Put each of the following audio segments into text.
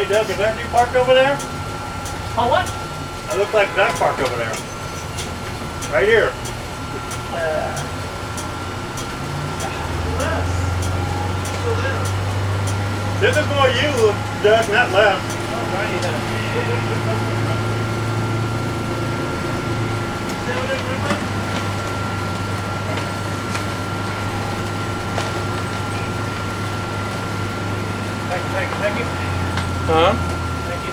Hey Doug, is that you parked over there? Oh, what? It looks like that parked over there. Right here. This is more you, Doug, not left. Alrighty then. Thank you. Huh? Thank you.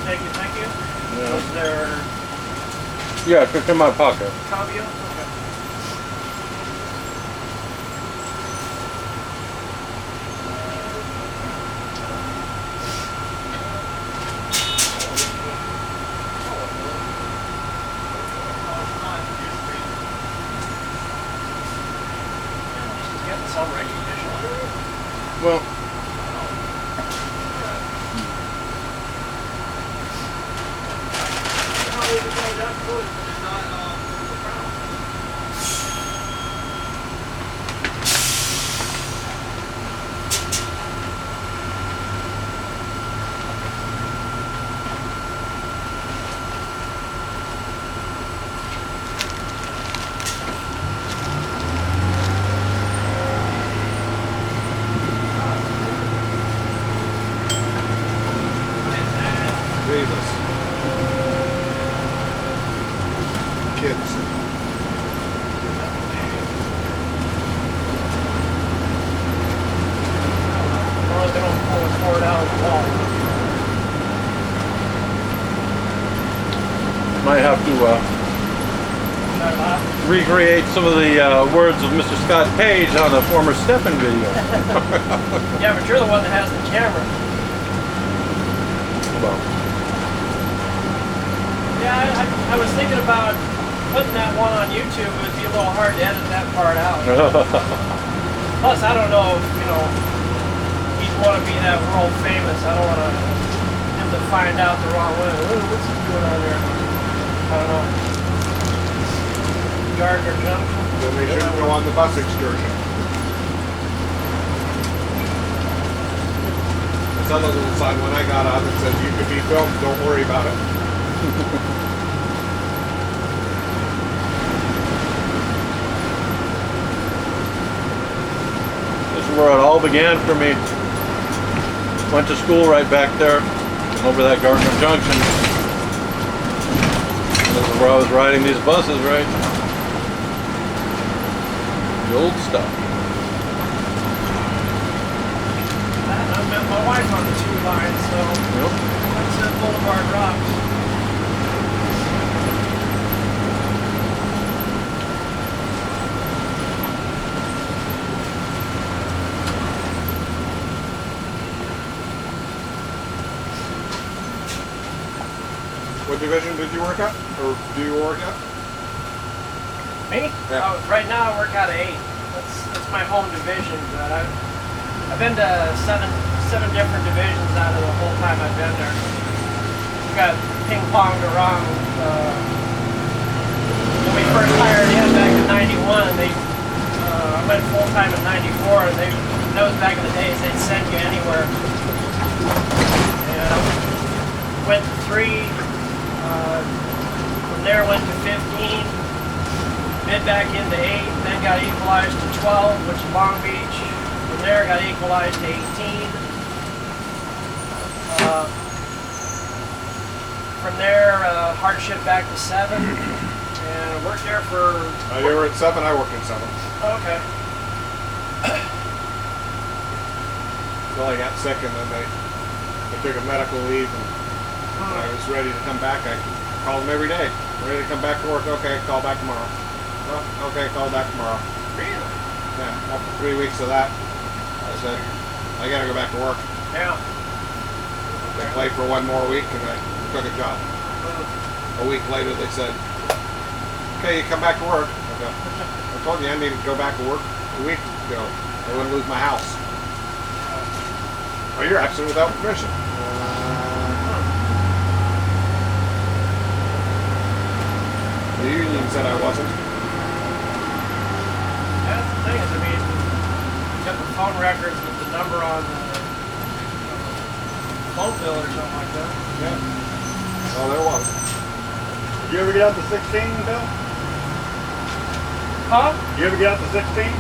Yeah. Was there Yeah, it's in my pocket. Cambio? Okay. Getting some recognition. Well, Jesus. Kids. Or they don't pull his board out of the wall. might have to Shut it off. recreate some of the words of Mr. Scott Page on a former Stephen video. Yeah, but you're the one that has the camera. Well, Yeah, I was thinking about putting that one on YouTube. It would be a little hard to edit that part out. Plus, I don't know if, he'd want to be that world famous. I don't want him to find out the wrong way. What's he doing on there? I don't know. Gardner Junction? Then they shouldn't go on the bus excursion. This other little sign when I got on that said you can be filmed, don't worry about it. this is where it all began for me. Went to school right back there, over that Gardner Junction. This is where I was riding these buses, right? The old stuff. I met my wife on the 2 line, so Yep. Sunset Boulevard rocks. What division did you work at? Or do you work at? Me? Yeah. Right now I work out of 8. That's my home division, but I've been to seven different divisions out of the whole time I've been there. Got ping-ponged around. When we first hired in back in '91, I went full-time in '94, and that was back in the days, they'd send you anywhere. And I went to 3, from there went to 15, bid back into 8, then got equalized to 12, which is Long Beach. From there got equalized to 18. From there, hardship back to 7, and I worked there for... You were at 7, I worked at 7. Okay. Well, I got sick and then I took a medical leave and when I was ready to come back, I called them every day. Ready to come back to work? Okay, call back tomorrow. Oh, okay, call back tomorrow. Really? Yeah, after 3 weeks of that, I said, I gotta go back to work. Yeah. I played for 1 more week and I took a job. A week later they said, okay, you come back to work. I go, I told you I needed to go back to work a week ago. I wouldn't lose my house. Oh, you're absent without permission. The union said I wasn't. That's the thing is, I mean, you got the phone records with the number on the phone bill or something like that. Yeah. Oh, there was. Did you ever get out to 16, Bill? Huh? Did you ever get out to 16?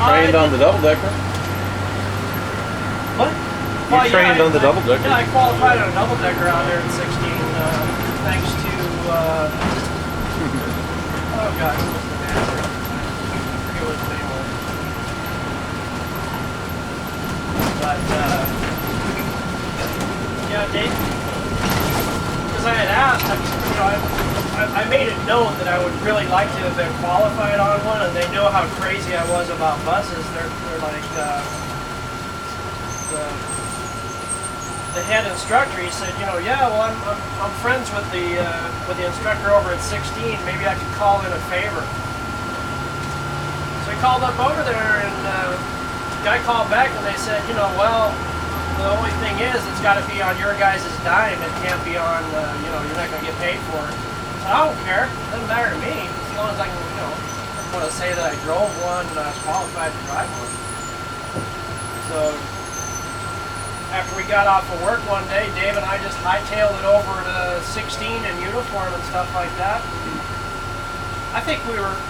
Trained on the double decker. What? You trained on the double decker. Yeah, I qualified on a double decker out there at 16, thanks to, oh God, what was the manager? I forget what his name was. But, yeah, Dave, because I had asked, you know, I made it known that I would really like to have been qualified on one, and they know how crazy I was about buses. They're like, the head instructor, he said, you know, yeah, well, I'm friends with the instructor over at 16. Maybe I could call in a favor. So he called up over there, and the guy called back, and they said, you know, well, the only thing is, it's got to be on your guys' dime. It can't be on, you know, you're not going to get paid for it. So I don't care. It doesn't matter to me, as long as I can, you know, I want to say that I drove one and I was qualified to drive one. So after we got off of work one day, Dave and I just hightailed it over to 16 in uniform and stuff like that. I think we were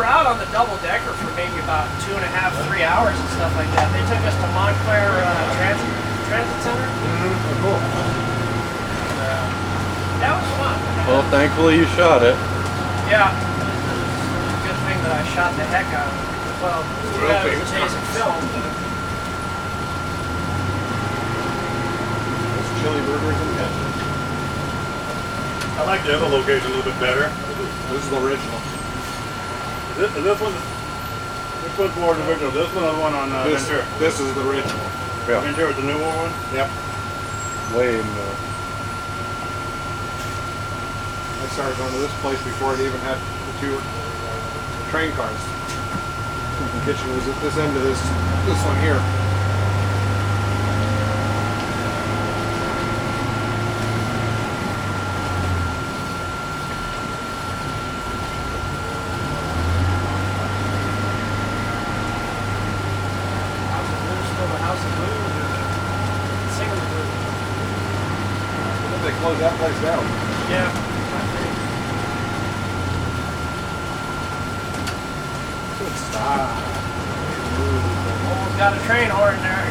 out on the double decker for maybe about 2.5, 3 hours and stuff like that. They took us to Montclair Transit Center. Mm-hmm. Oh, cool. That was fun. Well, thankfully you shot it. Yeah. Good thing that I shot the heck out of it. Well, Real that was famous a days of film. But Those chili burgers and ketchup. I like the other location a little bit better. This is the original. Is this one, which one's more the original? This one or the one on Ventura? This is the original. Yeah. Ventura, the newer one? Yep. Way more. I started going to this place before they even had the 2 train cars. The kitchen was at this end of this one here. House of Blues, still the House of Blues, or Singing the Blues. I think they closed that place down. Yeah. Good stuff. Almost got a train horn there.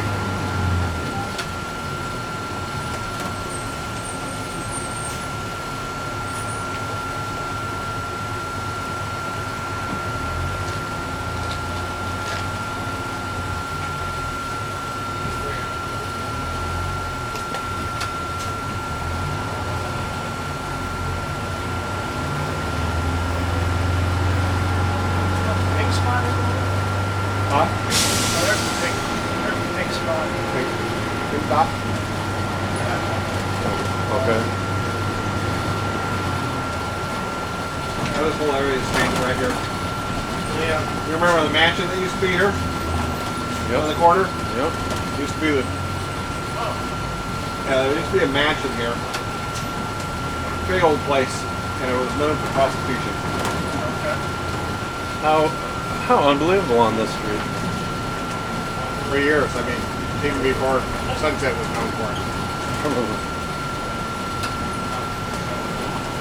Pink spot in there? Huh? Oh, there's the pink spot. Big dot. Okay. Now this whole area is changed right here. Yeah. You remember the mansion that used to be here? Yep. On the corner? Yep. Used to be the... Oh. Yeah, there used to be a mansion here. Big old place. And it was known for prostitution. Okay. How unbelievable on this street. For years, I mean, even before Sunset was known for it.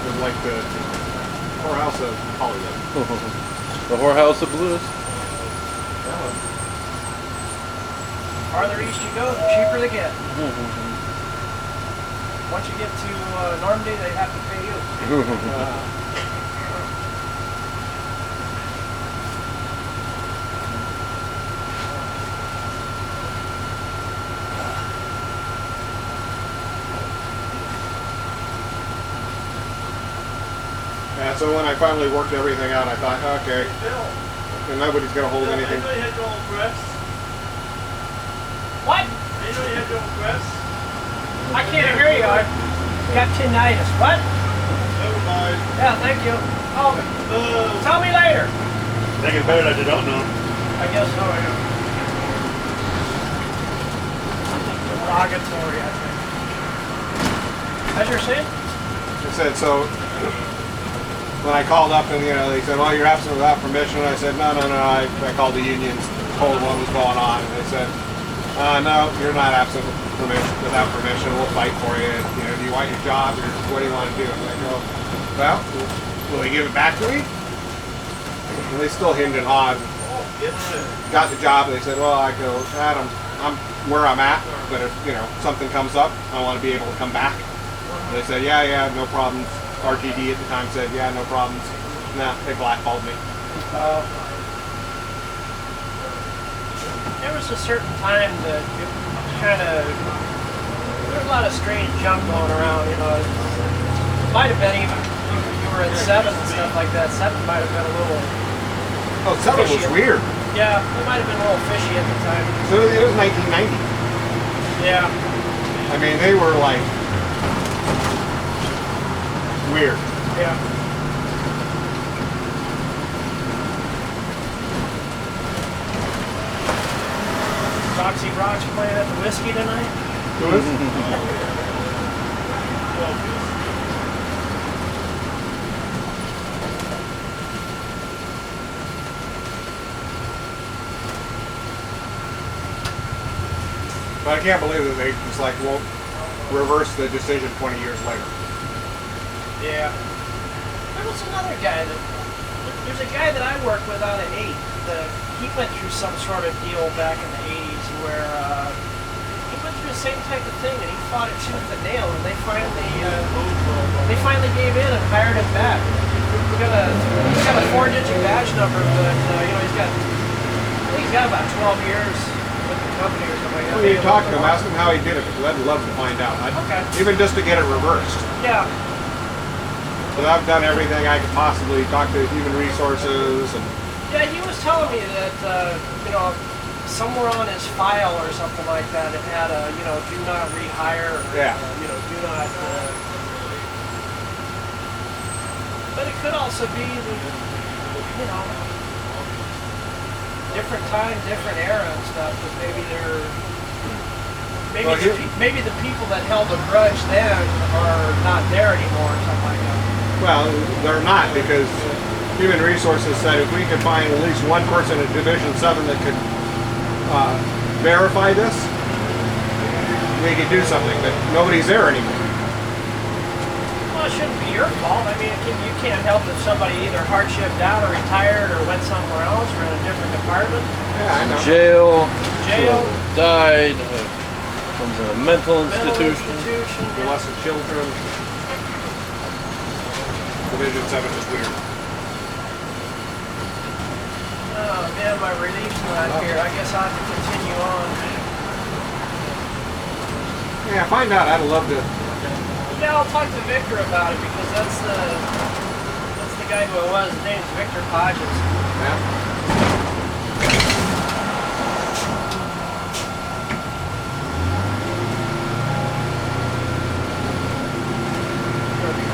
It was like the whorehouse of Hollywood. The whorehouse of blues. Farther east you go, the cheaper they get. Once you get to Normandy, they have to pay you. Yeah, so when I finally worked everything out, I thought, okay, and nobody's going to hold anything. you had your own press. What? I know you had your own press. I can't hear you. I got tinnitus. What? Never mind. Yeah, thank you. Oh, tell me later. I think it's better that you don't know. I guess so, yeah. Something derogatory, I think. As you're saying? I said, so when I called up and, they said, well, you're absent without permission. I said, no. I called the unions, told them what was going on. And they said, No, you're not absent without permission. We'll fight for you. You know, do you want your job, or what do you want to do? I'm like, well, will he give it back to me? And they still hemmed and hawed. Got the job, and they said, well, I go, Adam, I'm where I'm at, but if, you know, something comes up, I want to be able to come back. And they said, yeah, no problems. RTD at the time said, yeah, no problems. Nah, they blackballed me. There was a certain time that it kind of, there was a lot of strange junk going around, you know. It might have been even, you were at 7 and stuff like that. 7 might have been a little... Oh, 7 was weird. Yeah, it might have been a little fishy at the time. So it was 1990. Yeah. I mean, they were like weird. Yeah. Roxy Rock's playing at the Whiskey tonight. Who is? But I can't believe that they just like won't reverse the decision 20 years later. Yeah. There was another guy there's a guy that I work with out of 8. He went through some sort of deal back in the 80s where he went through the same type of thing, and he fought it tooth and nail, and they finally gave in and hired him back. He's got a 4-digit badge number, but you know, I think he's got about 12 years with the company or something like that. When you talk to him, ask him how he did it, because I'd love to find out. Okay. Even just to get it reversed. Yeah. But I've done everything I could possibly, talk to human resources and... Yeah, he was telling me that, you know, somewhere on his file or something like that, it had a, you know, do not rehire, or, you know, do not, but it could also be, you know, different time, different era and stuff, but maybe they're, maybe the people that held a grudge then are not there anymore or something like that. Well, they're not, because Human Resources said if we could find at least one person in Division 7 that could verify this, we could do something, but nobody's there anymore. Well, it shouldn't be your fault. I mean, you can't help if somebody either hard-shipped out or retired or went somewhere else or in a different department. Yeah, I know. Jail. Died. From a mental institution. Molested children. Division 7 is weird. Oh man, my relief's not here. I guess I'll have to continue on. Yeah, find out. I'd love to. Yeah, I'll talk to Victor about it, because that's the guy who it was. His name's Victor Podges. Yeah.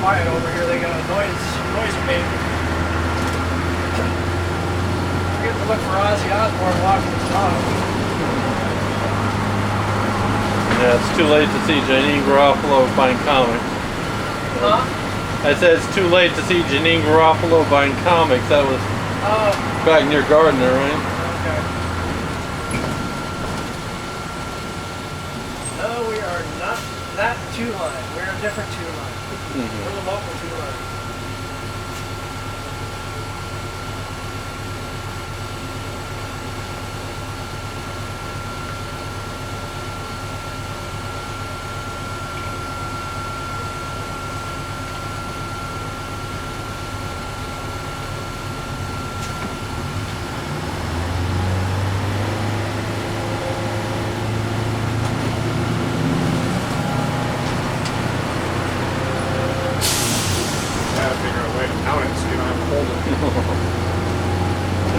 Quiet over here, they got a noise abatement. I get to look for Ozzy Osbourne walking his dog. Yeah, it's too late to see Janine Garofalo buying comics. Huh? I said it's too late to see Janine Garofalo buying comics. That was back near Gardner, right? Okay. No, we are not that 2 line. We're a different 2 line. We're the local 2 line.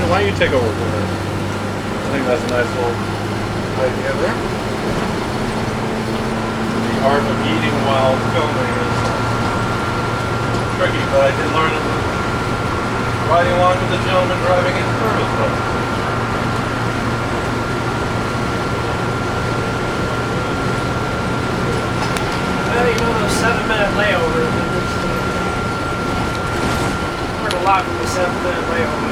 Why don't you take over for this? I think that's a nice little idea there. The art of eating while filming is tricky, but I did learn it riding along with the gentleman driving his service bus. Well, you know, those 7-minute layovers, learned a lot from the 7-minute layover.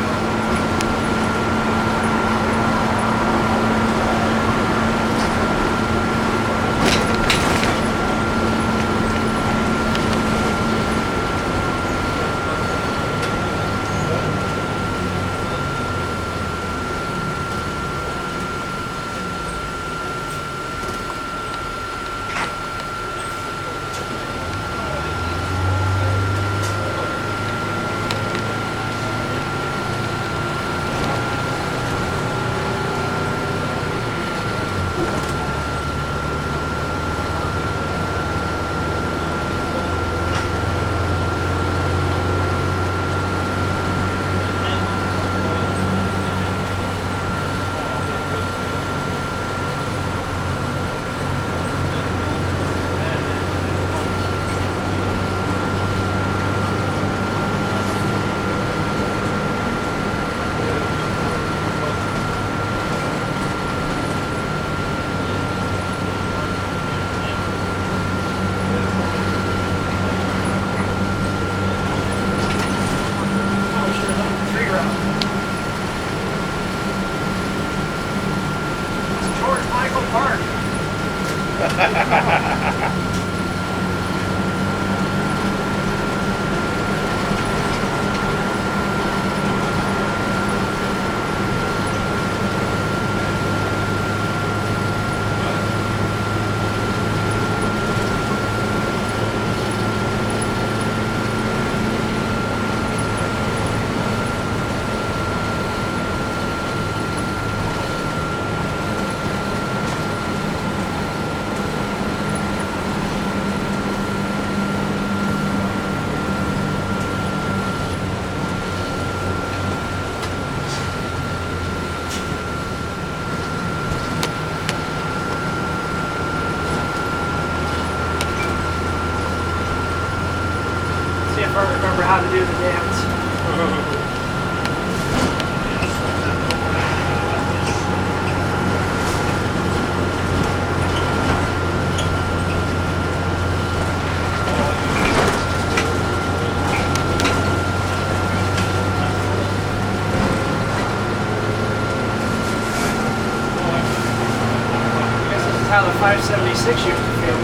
576 used to feel.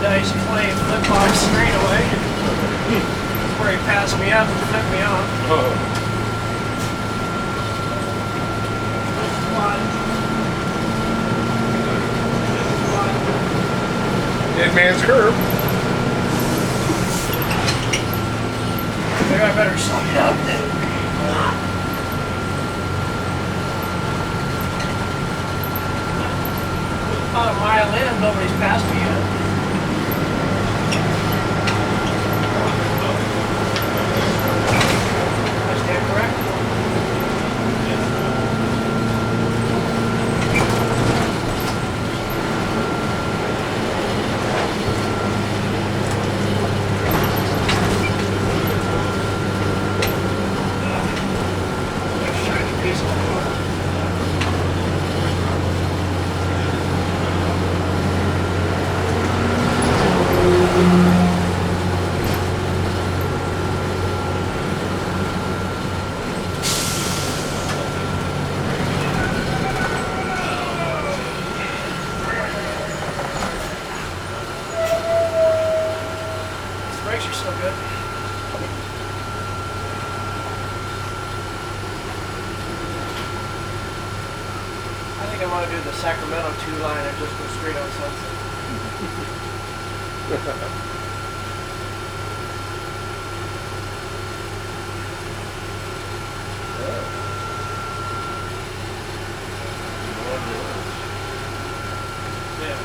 Dice playing flip box straight away. Where he passed me up and flipped me off. Dead man's curve. Maybe I better slow it up then. About a mile in, nobody's passed me yet. Correct? Shiny piece of wood. Brakes are so good. I think I want to do the Sacramento 2-line and just go straight on Sunset. Yeah.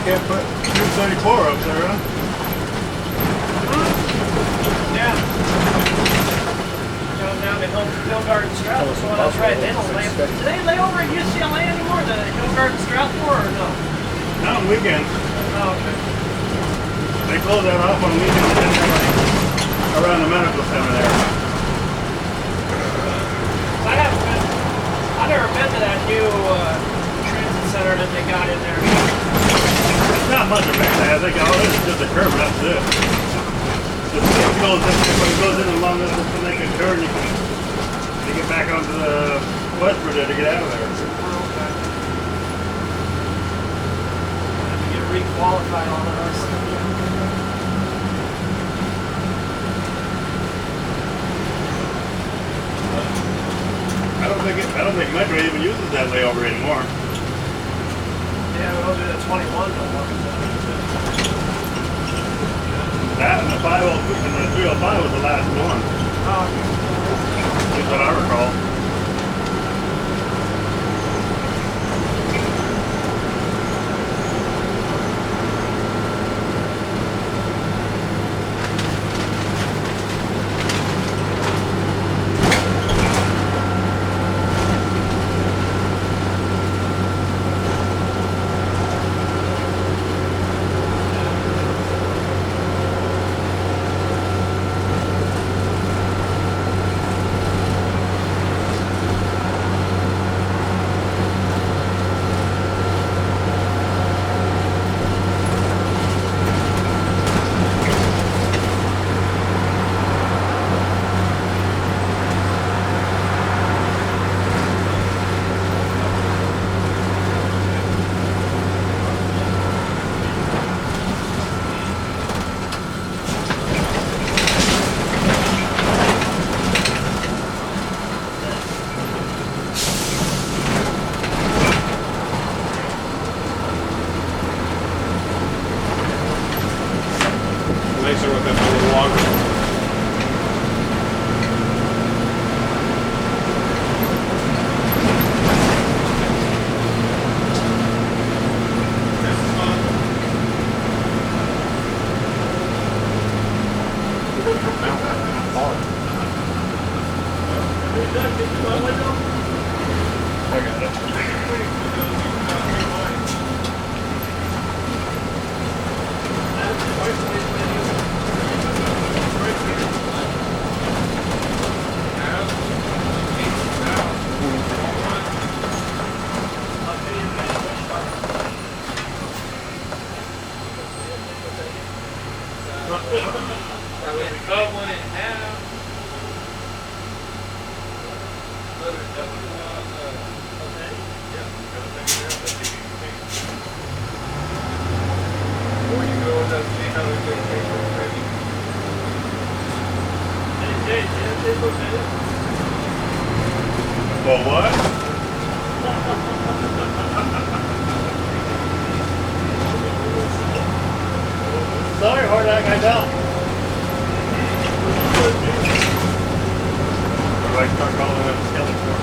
Can't put 234 up there, huh? Yeah. Going down to Hill Garden Strathmore, so that's right. They don't lay. Do they lay over at UCLA anymore? The Hill Garden Strathmore or no? Not on weekends. Oh, okay. They close that off on weekends and then like around the medical center there. I've never been to that new transit center that they got in there. It's not much of it. I think all this is just a curve, that's it. Just it goes in, when it goes in along this, then they can turn, you get back onto the westward to get out of there. Oh, okay. I have to get re-qualified on us. I don't think Metro even uses that layover anymore. Yeah, we don't do the 21 no more. That and the 502 and the 305 was the last one. Oh, That's what I recall. nicer with them a little longer. I got it. Cut one in half. Well, what? Sorry, Hordak, I don't. Or do I start calling him Skeletor?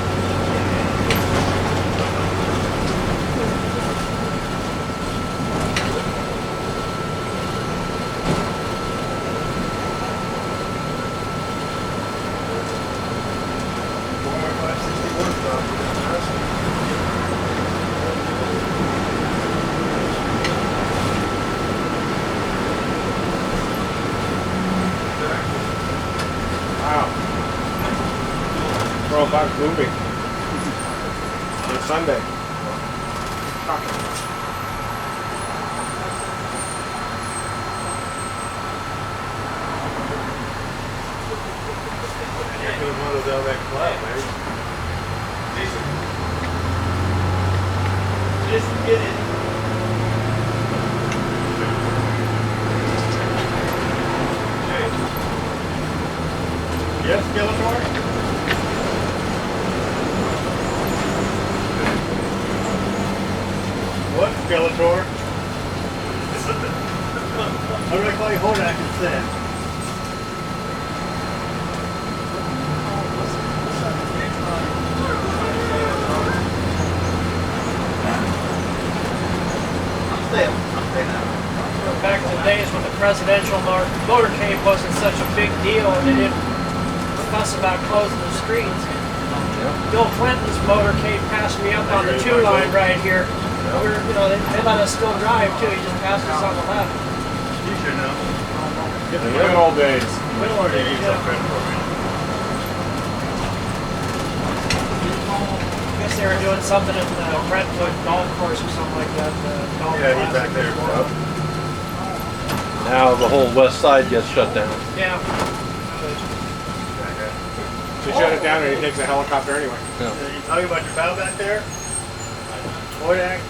Wow. 12 moving. It's Sunday. Shocking. Here comes one of those LX Club, man. Just get it. Yes, Skeletor? What, Skeletor? How do I call you Hordak instead? Back to the days when the presidential motorcade wasn't such a big deal and they didn't fuss about closing the streets. Bill Clinton's motorcade passed me up on the 2 line right here. We were, they let us still drive too. He just passed us on the left. You should know. The good old days. We don't want to give you some credit for me. I guess they were doing something at the Brentwood golf course or something like that. Golf Yeah, he's classic. back there. So. Now the whole west side gets shut down. Yeah. So you shut it down and he takes a helicopter anyway. Yeah. You talking about your pal back there? Hordak?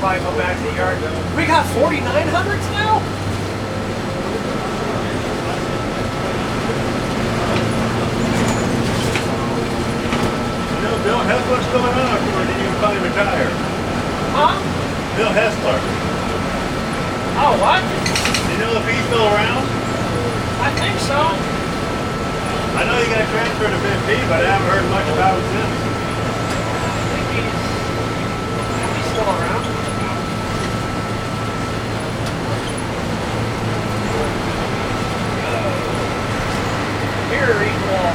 Probably go back to the yard. We got 4900s now? You know, Bill Hessler's going on, or did you finally retire? Huh? Bill Hessler. Oh, what? You know if he's still around? I think so. I know he got transferred to 15, but I haven't heard much about him since. I think he's still around. Here, equal.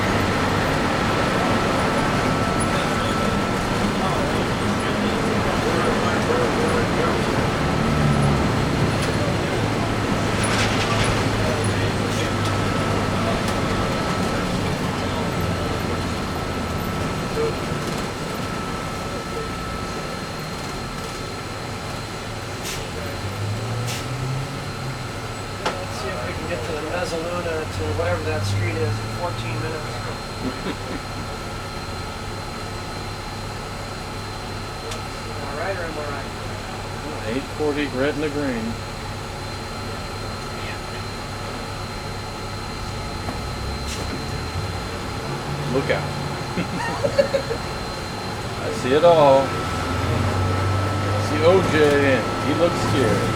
Let's see if we can get to the Mezzaluna to whatever that street is in 14 minutes. Am I right or am I right? 840 red and the green. Look out. I see it all. I see OJ and he looks scared.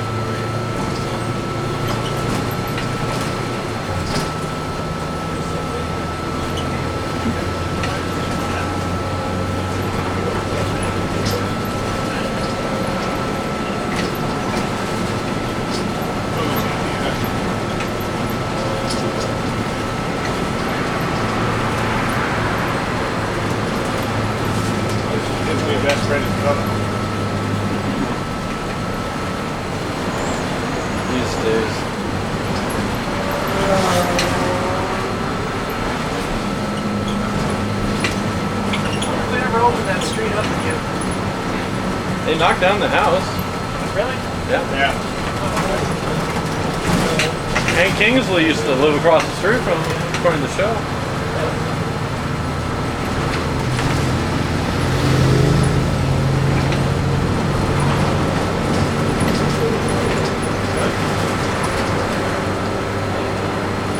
Best friend is brother. These days. We never opened that street up again. They knocked down the house. Really? Yeah. Yeah. Hank Kingsley used to live across the street from him, according to the show.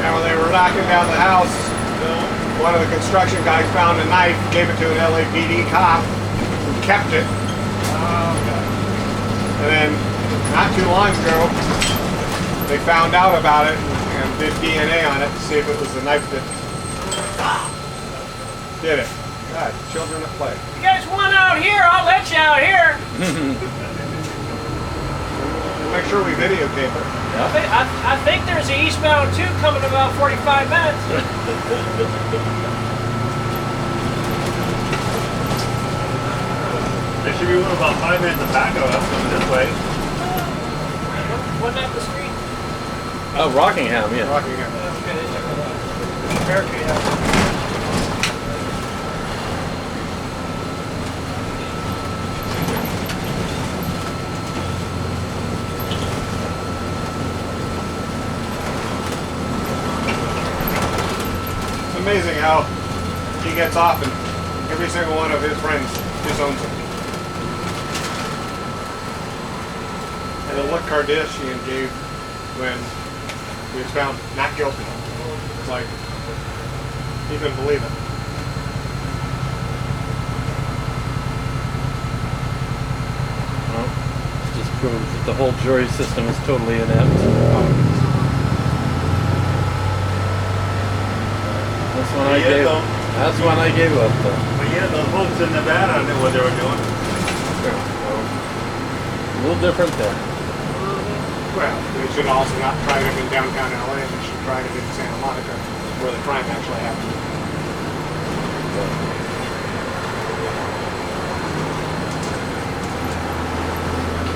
And when they were knocking down the house, one of the construction guys found a knife, gave it to an LAPD cop, who kept it. And then, not too long ago, they found out about it and did DNA on it to see if it was the knife that did it. God, children at play. You guys want out here? I'll let you out here. Make sure we videotape it. I think there's an eastbound 2 coming in about 45 minutes. There should be one about 5 minutes back of us coming this way. Wasn't that the street? Oh, Rockingham, yeah. Rockingham. Barricade out. It's amazing how he gets off and every single one of his friends disowns him. And the look Kardashian gave when he was found not guilty. It's like, he couldn't believe it. Well, it just proves that the whole jury system is totally inept. That's when I gave. That's when I gave up. But yeah, those folks in Nevada knew what they were doing. Well, a little different there. Well, they should also not tried him in downtown LA, they should have tried him in Santa Monica, where the crime actually happened.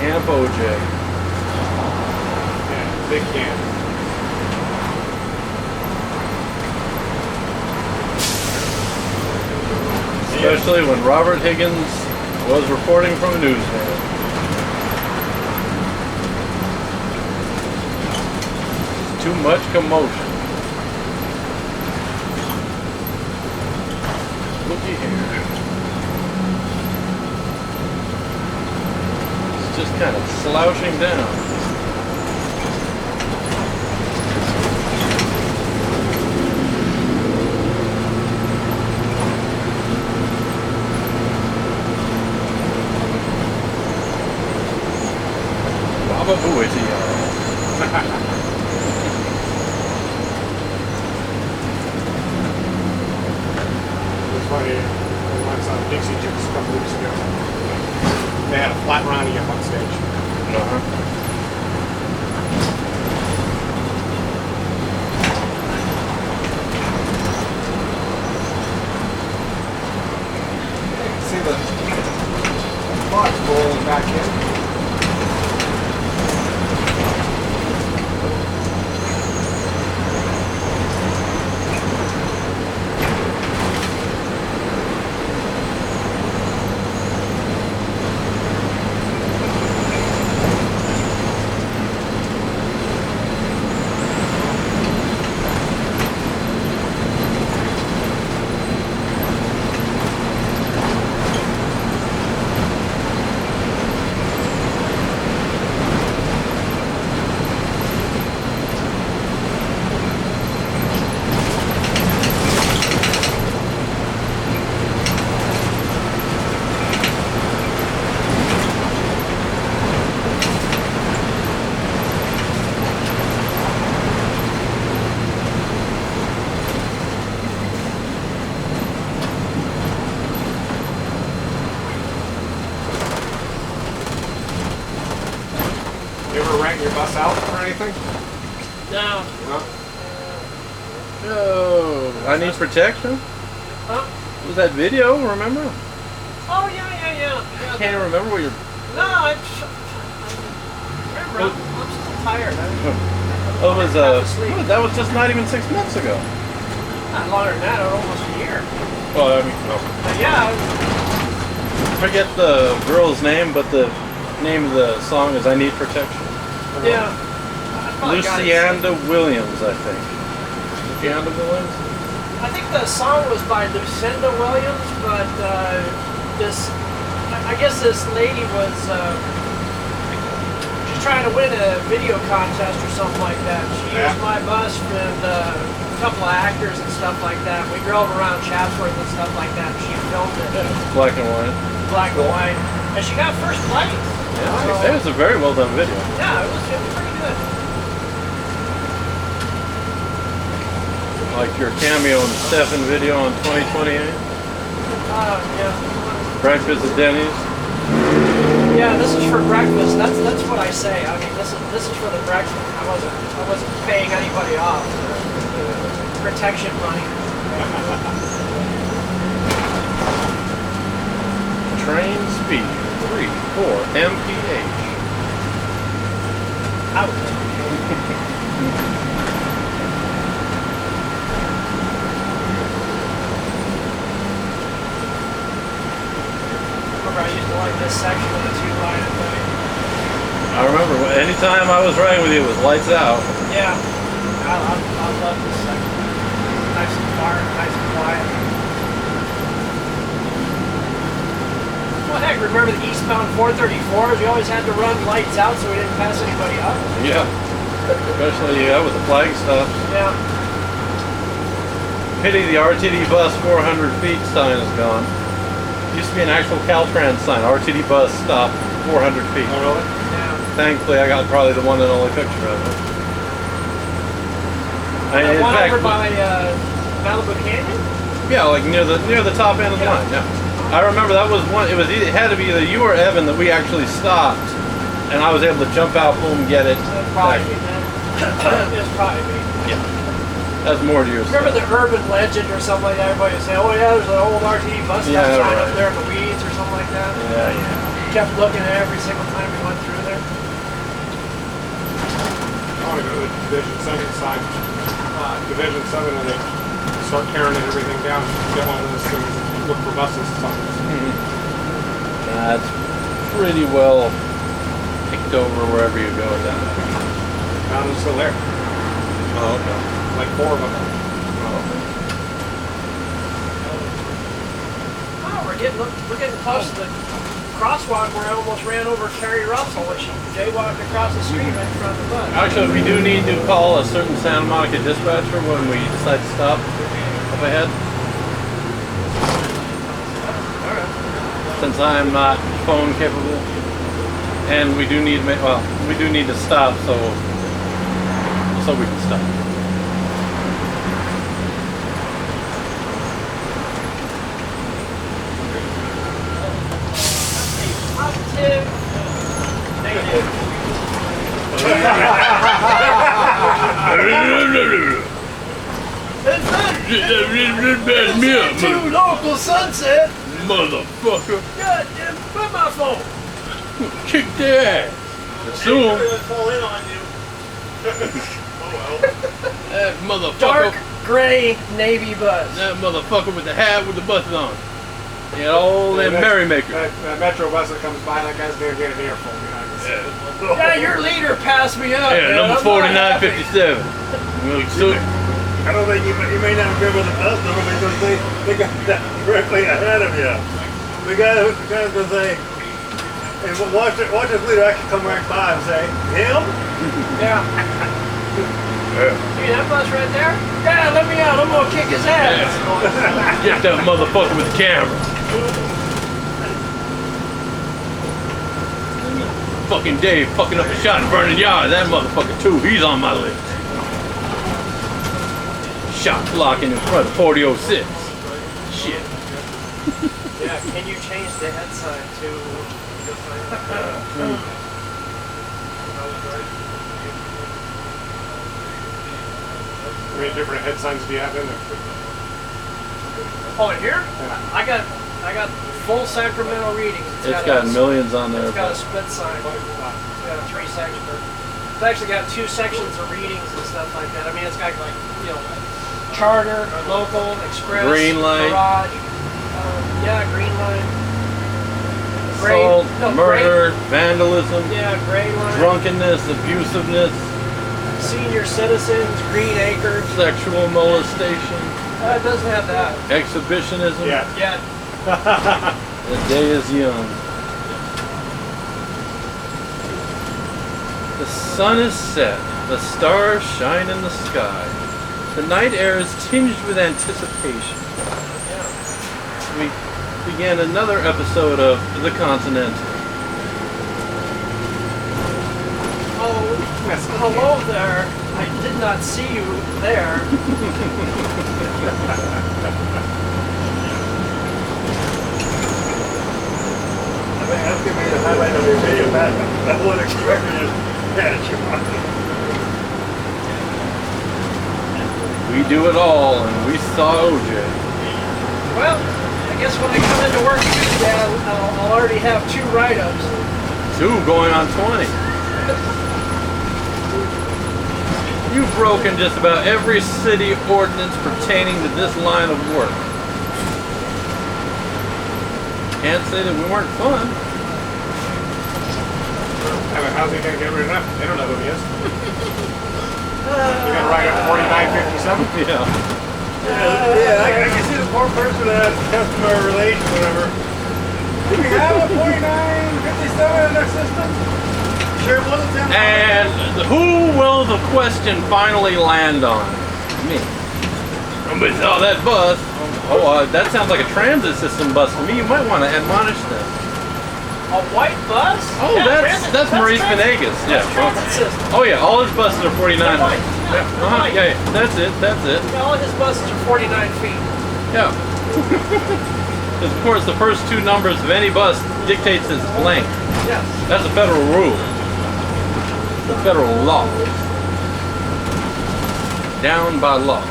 Camp OJ. Yeah, big camp. Especially when Robert Higgins was reporting from a newsman. Too much commotion. Looky here. It's just kind of slouching down. Baba Booey to y'all. It was funny, we went on Dixie Chicks a couple weeks ago. They had a flat Ronnie up on stage. See the box rolling back in. lighting your bus out or anything? No. No? No, I need protection. Huh? What was that video? Remember? Oh yeah. I can't remember what you're. No, I remember. I'm still tired. Oh, it was Asleep. that was just not even 6 months ago. Not longer than that. Almost a year. Well, I mean, no. But yeah. I forget the girl's name, but the name of the song is "I Need Protection." Yeah. I probably got it. Lucianda Williams, I think. Lucianda Williams. I think the song was by Lucinda Williams, but I guess this lady was she's trying to win a video contest or something like that. She used my bus and a couple of actors and stuff like that. We drove around Chatsworth and stuff like that. She filmed it, Black and white. black and white, and she got first place. Yeah, it was a very well done video. Yeah, it was pretty good. Like your cameo in the Stefan video on 2028. Yeah. Breakfast at Denny's. Yeah, this is for breakfast. That's what I say. I mean, this is for the breakfast. I wasn't paying anybody off. Protection money. Train speed 3-4 mph. Out. I used to like this section of the two-line thing. I remember anytime I was riding with you, it was lights out. Yeah, I love this section. Nice and dark, nice and quiet. Well, heck, remember the eastbound 434s? We always had to run lights out so we didn't pass anybody up. Yeah. Especially with the flag stuff. Yeah. Pity the RTD bus 400 feet sign is gone. Used to be an actual Caltrans sign. RTD bus stop 400 feet. Oh, really? Yeah. Thankfully, I got probably the one and only picture of it. The In one fact, over by Malibu Canyon? yeah, like near the top end of the line. Yeah. I remember that was one. It had to be either you or Evan that we actually stopped, and I was able to jump out, boom, get it. Probably me, man. It was probably me. Yeah. That's more to your Remember stuff. the urban legend or something like that? Everybody would say, oh yeah, there's an old RTD bus stop Yeah, sign right. up there in the weeds or something like that. Yeah, yeah. Kept looking at it every single time we went through there. I want to go to the Division 7 side. Division 7 and they start tearing everything down. Get one of those things. Look for buses signs. That's pretty well picked over wherever you go down there. Found them still there. Oh, okay. Like 4 of them. Oh, we're getting close to the crosswalk where I almost ran over Carrie Russell when she jaywalked across the street right in front of the bus. Actually, we do need to call a certain Santa Monica dispatcher when we decide to stop up ahead. Since I'm not phone capable, and we do need to stop so we can stop. Positive. Negative. Too local Sunset. Motherfucker. God damn, put my phone. Kick their ass. Assume fall in on you. that motherfucker. Dark gray navy bus. That motherfucker with the hat with the buttons on. Yeah, all them merrymakers. That Metro bus that comes by, that guy's gonna get an earful behind us. Yeah, your leader passed me up. Yeah, man. number I'm not happy. 4957. So, I don't think you may not remember the bus number because they got that directly ahead of you. The guy's gonna say, hey, watch this leader actually come right by and say, him? Yeah. See that bus right there? Yeah, let me out. I'm gonna kick his ass. get that motherfucker with the camera. Fucking Dave fucking up a shot in Vernon Yard. That motherfucker too. He's on my list. Shot blocking in front of 4006. Shit. Yeah, can you change the head sign to... How many different head signs do you have in there? Oh, in here? I got full Sacramento readings. It's got millions on there. It's got a split sign. It's got a 3 section. It's actually got 2 sections of readings and stuff like that. I mean, it's got like, you know, charter, or local, express, Green light. garage. Yeah, green light. Assault, murder, vandalism, Yeah, gray line. drunkenness, abusiveness, Senior citizens, green acres. sexual molestation, It doesn't have that exhibitionism. Yeah. yet. The day is young. The sun is set. The stars shine in the sky. The night air is tinged with anticipation. Yeah. We began another episode of The Continent. Oh, hello there. I did not see you there. That's gonna be the highlight of your video, Pat. That one expression just had you on. We do it all, and we saw OJ. Well, I guess when I come into work Tuesday, I'll already have 2 write-ups. 2 going on 20. You've broken just about every city ordinance pertaining to this line of work. Can't say that we weren't fun. Yeah, but how's he gonna get rid of that? They don't know who he is. You're gonna write up 4957? Yeah. Yeah, I can see the poor person that has customer relation, whatever. Do we have a 4957 in our system? Sure, it wasn't down. And who will the question finally land on? Me. Somebody saw that bus. Oh, that sounds like a transit system bus to me. You might want to admonish them. A white bus? Oh, Yeah, that's Maurice transit. Venegas. That's Yeah. transit system. Oh yeah, all his buses are 49. They're white. Yeah, Yeah. they're white. Yeah, yeah. That's it. That's it. Yeah, all of his buses are 49 feet. Yeah. Because of course the first 2 numbers of any bus dictates its length. Yes. That's a federal rule. The federal law. Down by law.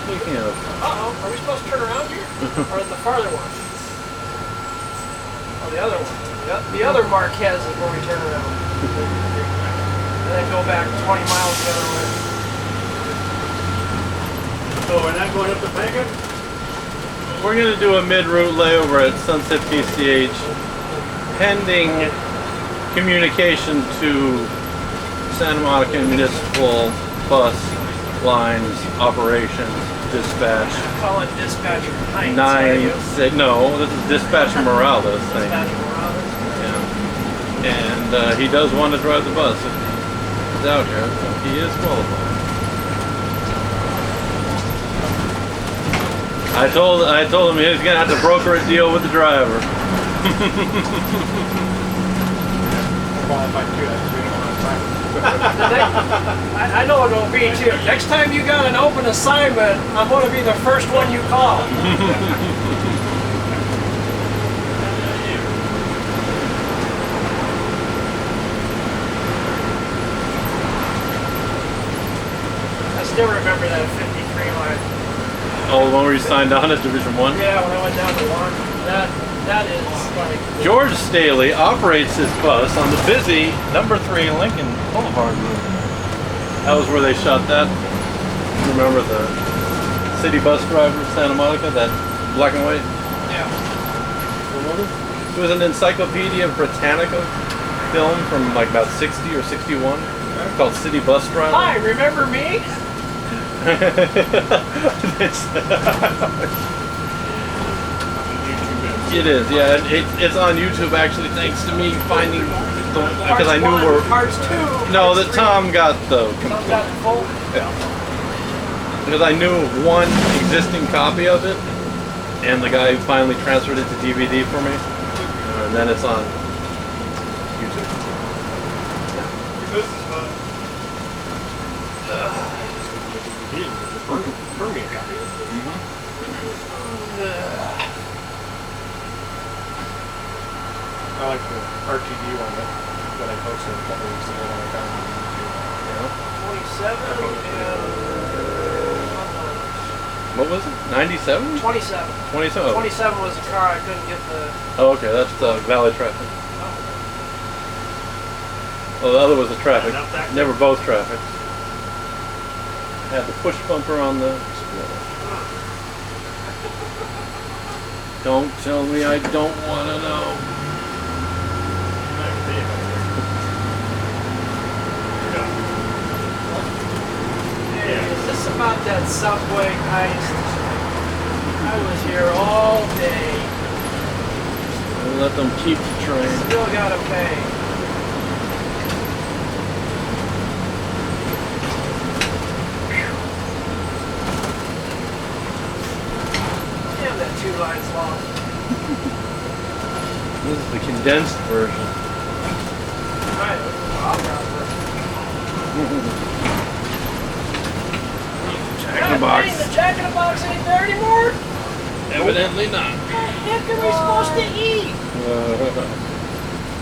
Speaking of, Uh-oh, are we supposed to turn around here? Or the farther one? Oh, the other one. The other Marquez is where we turn around. And then go back 20 miles the other way. So we're not going up to Peckham? we're going to do a mid-route layover at Sunset PCH, pending communication to Santa Monica Municipal Bus Lines Operations Dispatch. Call it dispatcher 9. No, this is Dispatcher Morales thing. Dispatcher Morales. Yeah. And he does want to drive the bus. He's out here, so he is qualified. I told him he was gonna have to broker a deal with the driver. Qualified too. That's we don't want to sign. I know it won't be too. Next time you got an open assignment, I'm going to be the first one you call. I still remember that 53 line. Oh, the one where you signed on at Division 1? Yeah, when I went down to 1. That is like... George Staley operates his bus on the busy number 3 Lincoln Boulevard route. That was where they shot that. Remember the city bus driver, Santa Monica, that black and white? Yeah. It was an Encyclopedia Britannica film from like about 60 or 61 called City Bus Driver. Hi, remember me? It is, yeah. It's on YouTube actually, thanks to me finding because I knew where. Parts 2. No, that Tom got the. Tom got it full. Yeah. Because I knew one existing copy of it, and the guy finally transferred it to DVD for me, and then it's on YouTube. This is fun. Permian copy. I like the RTD one that I posted a couple weeks ago when I found it on YouTube. 27 and What was it? 97? 27. 27. 27 was the car I couldn't get the. Oh, okay, that's the valley traffic. Well, the other was the traffic. Enough back Never both traffic. Had the push bumper on the Explorer. Don't tell me I don't want to know. Hey, is this about that subway heist? I was here all day. We'll let them keep the train. Still gotta pay. Damn, that 2 lines long. This is the condensed version. Right, I'll grab it. Jack in the box. The Jack in the Box ain't there anymore? Evidently not. What the heck are we supposed to eat?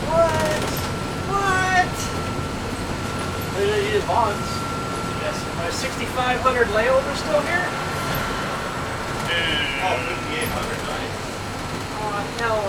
What? What? We didn't eat it once. Yes, my 6,500 layover still here? Oh, 5,800, nice. Oh, hell